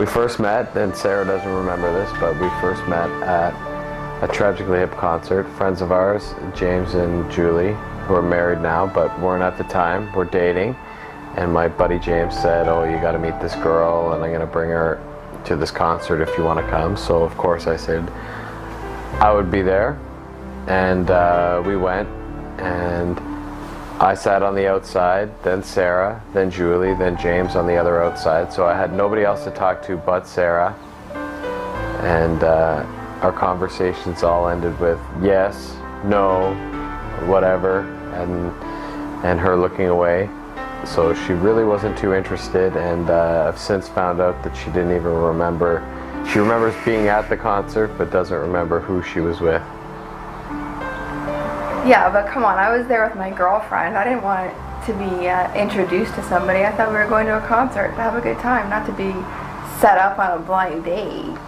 We first met, and Sarah doesn't remember this, but we first met at a Tragically Hip concert. Friends of ours, James and Julie, who are married now, but weren't at the time, were dating. And my buddy James said, oh, you got to meet this girl, and I'm going to bring her to this concert if you want to come. So of course I said I would be there. And we went, and I sat on the outside, then Sarah, then Julie, then James on the other outside. So I had nobody else to talk to but Sarah. And our conversations all ended with yes, no, whatever, and her looking away. So she really wasn't too interested, and I've since found out that she didn't even remember. She remembers being at the concert, but doesn't remember who she was with. Yeah, but come on, I was there with my girlfriend. I didn't want to be introduced to somebody. I thought we were going to a concert to have a good time, not to be set up on a blind date.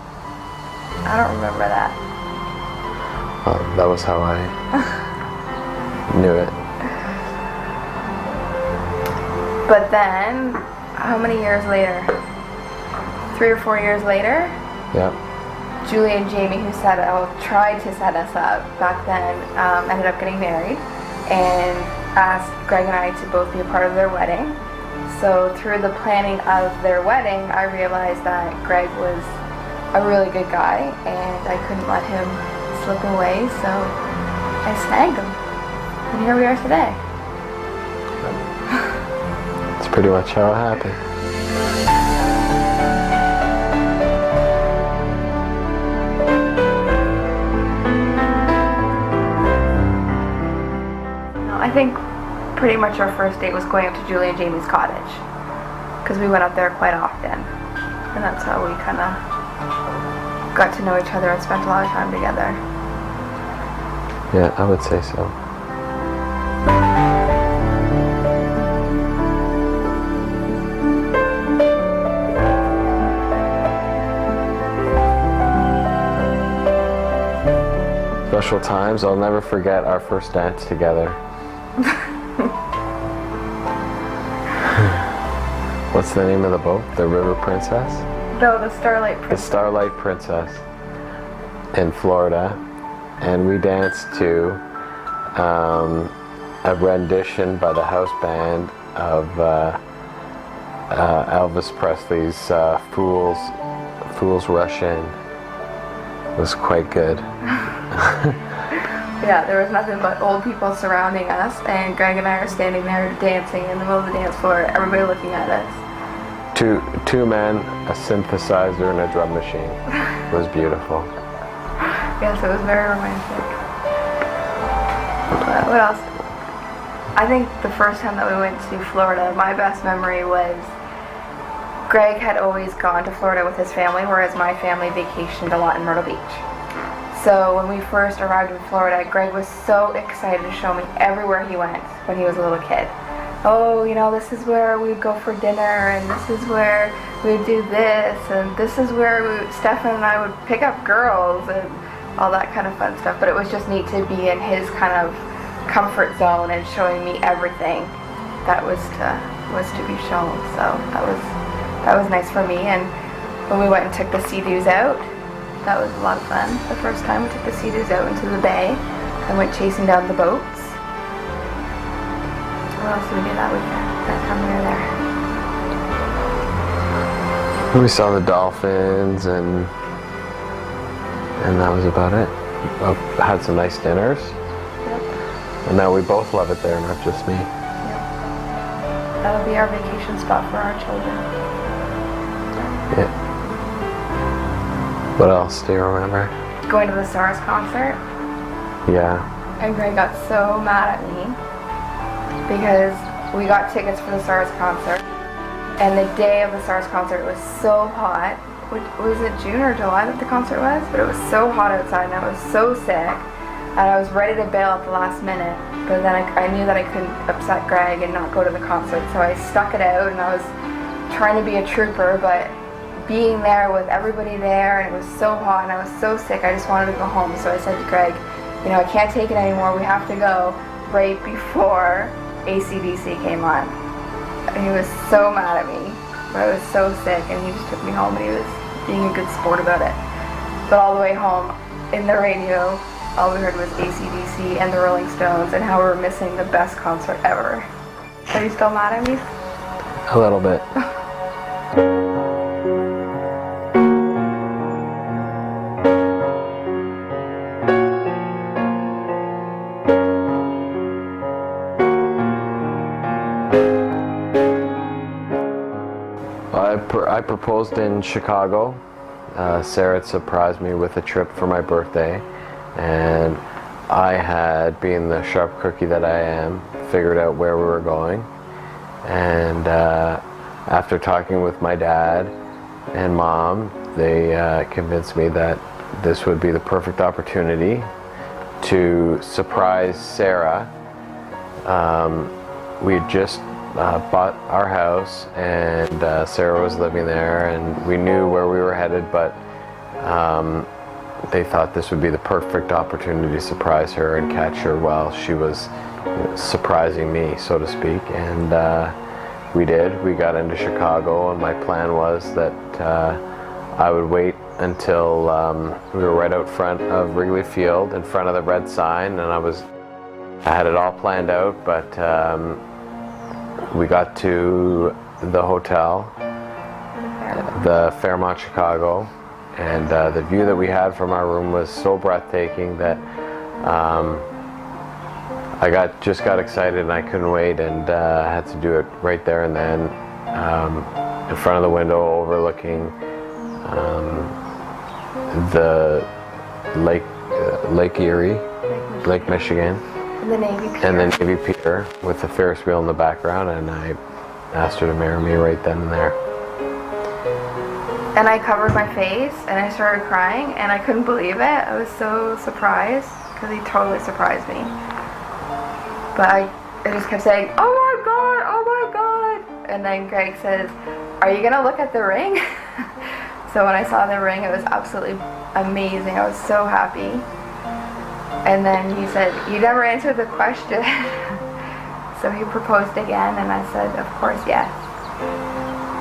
I don't remember that. Well, that was how I knew it. But then, how many years later? 3 or 4 years later? Yeah. Julie and Jamie, who tried to set us up back then, ended up getting married and asked Greg and I to both be a part of their wedding. So through the planning of their wedding, I realized that Greg was a really good guy and I couldn't let him slip away, so I snagged him. And here we are today. That's pretty much how it happened. I think pretty much our first date was going up to Julie and Jamie's cottage because we went up there quite often, and that's how we kind of got to know each other and spent a lot of time together. Yeah, I would say so. Special times. I'll never forget our first dance together. What's the name of the boat? The River Princess? No, the Starlight Princess. The Starlight Princess in Florida. And we danced to a rendition by the house band of Elvis Presley's Fools Rush In. It was quite good. Yeah, there was nothing but old people surrounding us, and Greg and I are standing there dancing in the middle of the dance floor, everybody looking at us. Two men, a synthesizer, and a drum machine. It was beautiful. Yes, it was very romantic. What else? I think the first time that we went to Florida, my best memory was Greg had always gone to Florida with his family, whereas my family vacationed a lot in Myrtle Beach. So when we first arrived in Florida, Greg was so excited to show me everywhere he went when he was a little kid. Oh, you know, this is where we'd go for dinner, and this is where we'd do this, and this is where Stefan and I would pick up girls, and all that kind of fun stuff. But it was just neat to be in his kind of comfort zone and showing me everything that was to be shown. So that was nice for me. And when we went and took the Sea-Doos out, that was a lot of fun. The first time we took the Sea-Doos out into the bay and went chasing down the boats. What else did we do that weekend? That time we were there. We saw the dolphins, and that was about it. Had some nice dinners. Yep. And now we both love it there, not just me. Yep. That'll be our vacation spot for our children. Yeah. What else do you remember? Going to the SARS concert. Yeah. And Greg got so mad at me because we got tickets for the SARS concert, and the day of the SARS concert it was so hot. Was it June or July that the concert was? But it was so hot outside and I was so sick, and I was ready to bail at the last minute, but then I knew that I couldn't upset Greg and not go to the concert, so I stuck it out, and I was trying to be a trooper, but being there with everybody there, and it was so hot and I was so sick, I just wanted to go home. So I said to Greg, you know, I can't take it anymore, we have to go right before AC/DC came on. And he was so mad at me. but I was so sick, and he just took me home, and he was being a good sport about it. But all the way home, in the radio, all we heard was AC/DC and the Rolling Stones, and how we were missing the best concert ever. Are you still mad at me? A little bit. I proposed in Chicago. Sarah had surprised me with a trip for my birthday, and I had, being the sharp cookie that I am, figured out where we were going. And after talking with my dad and mom, they convinced me that this would be the perfect opportunity to surprise Sarah. We had just bought our house, and Sarah was living there, and we knew where we were headed, but they thought this would be the perfect opportunity to surprise her and catch her while she was surprising me, so to speak. And we did. We got into Chicago, and my plan was that I would wait until we were right out front of Wrigley Field, in front of the red sign, and I had it all planned out, but we got to the hotel, the Fairmont Chicago, and the view that we had from our room was so breathtaking that I just got excited, and I couldn't wait, and had to do it right there and then, in front of the window overlooking the Lake Erie, Lake Michigan. And the Navy Pier. And the Navy Pier with the Ferris wheel in the background, and I asked her to marry me right then and there. And I covered my face, and I started crying, and I couldn't believe it. I was so surprised, because he totally surprised me. But I just kept saying, "Oh my God, oh my God." And then Greg says, "Are you gonna look at the ring?" So when I saw the ring, it was absolutely amazing. I was so happy. And then he said, "You never answered the question." So he proposed again, and I said, "Of course, yes."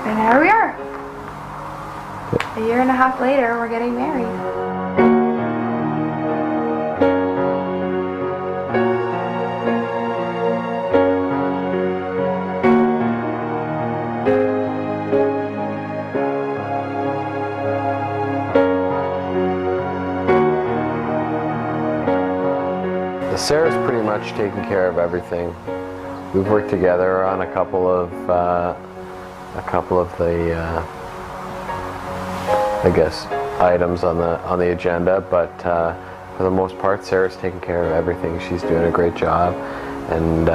And here we are. A year and a half later, we're getting married. Sarah's pretty much taken care of everything. We've worked together on a couple of the I guess items on the agenda, but for the most part, Sarah's taking care of everything. She's doing a great job, and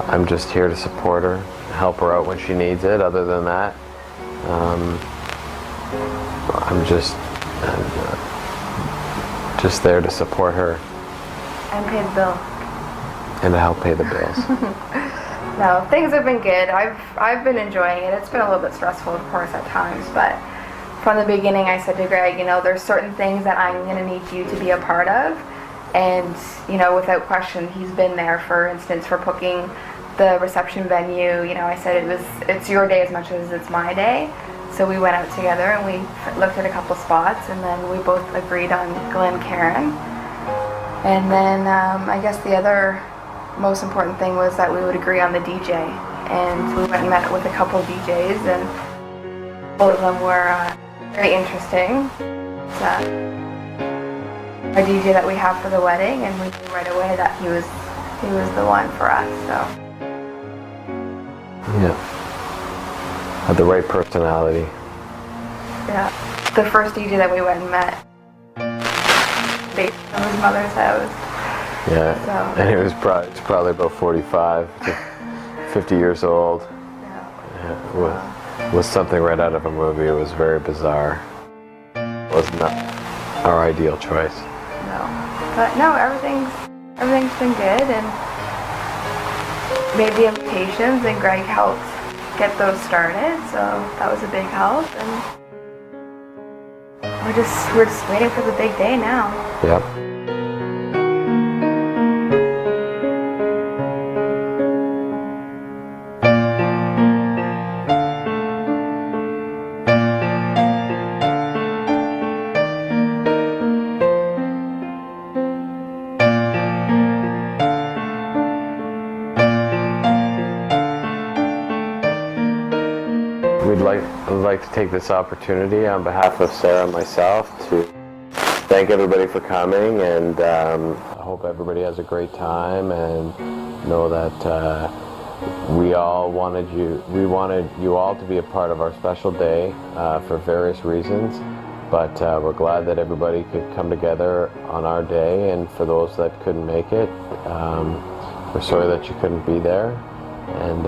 I'm just here to support her, help her out when she needs it. Other than that, I'm just there to support her. And pay the bill. And to help pay the bills. No, things have been good. I've been enjoying it. It's been a little bit stressful, of course, at times, but from the beginning I said to Greg, there's certain things that I'm going to need you to be a part of, and, without question, he's been there. For instance, for booking the reception venue, I said it's your day as much as it's my day. So we went out together and we looked at a couple spots, and then we both agreed on Glencairn. And then I guess the other most important thing was that we would agree on the DJ. And we went and met with a couple of DJs, and both of them were very interesting. It's a DJ that we have for the wedding, and we knew right away that he was the one for us. So yeah, had the right personality. Yeah, the first DJ that we went and met, based on his mother's house. Yeah, So. and he was probably about 45 to 50 years old. Yeah. It was something right out of a movie. It was very bizarre. It was not our ideal choice. No, but no, everything's been good, and made the invitations, and Greg helped get those started, so that was a big help, and we're just waiting for the big day now. Yep. to take this opportunity on behalf of Sarah and myself to thank everybody for coming, and I hope everybody has a great time, and know that we wanted you all to be a part of our special day for various reasons, but we're glad that everybody could come together on our day, and for those that couldn't make it, we're sorry that you couldn't be there, and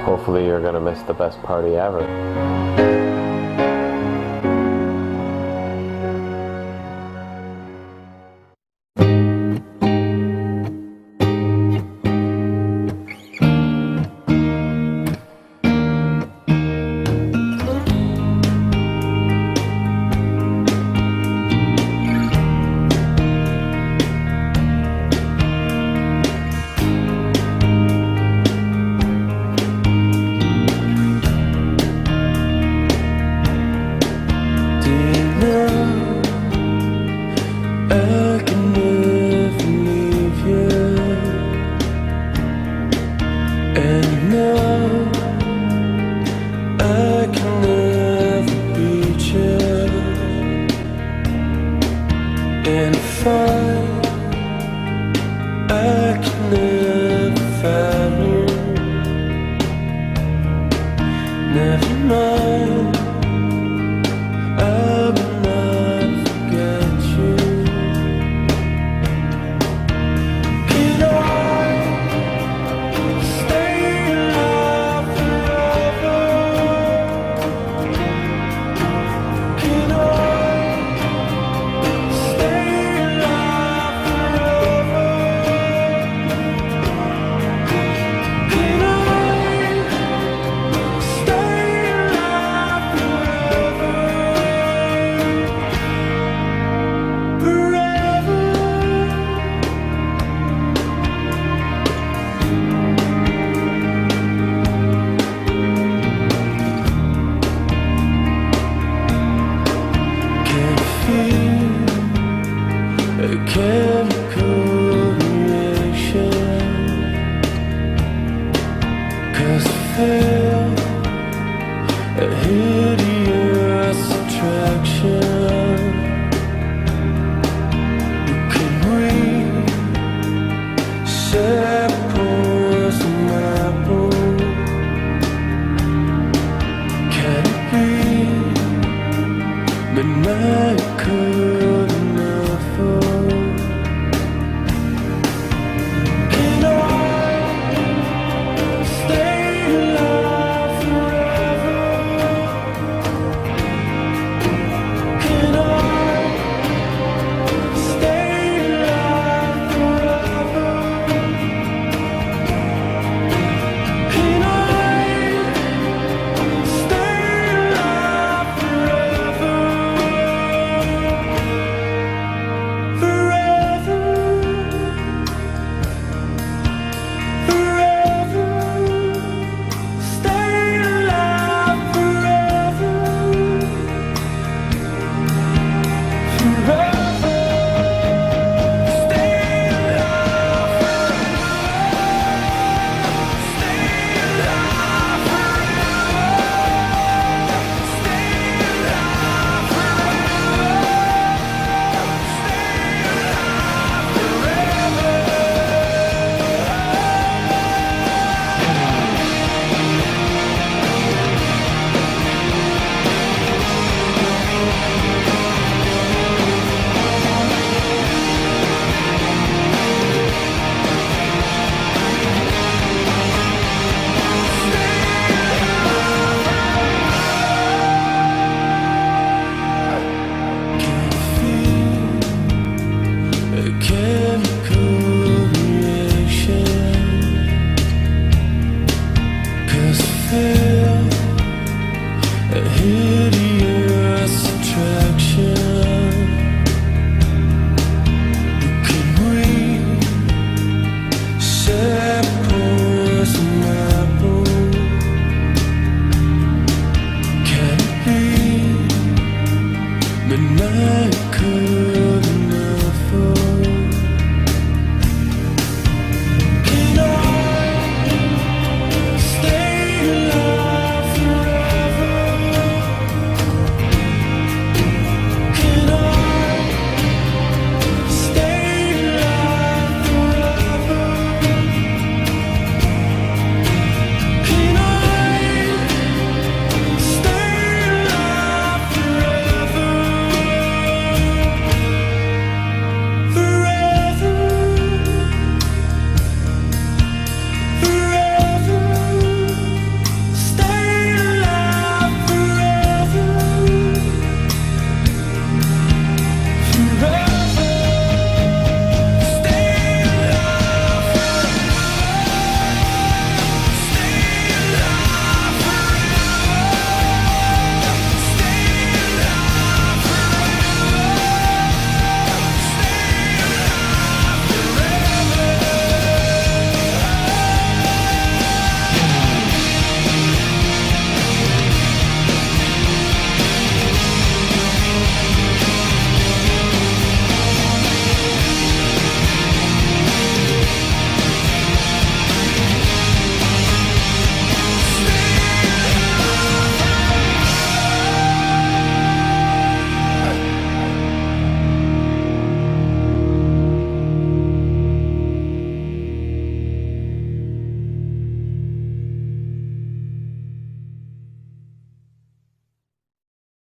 hopefully you're going to miss the best party ever. And if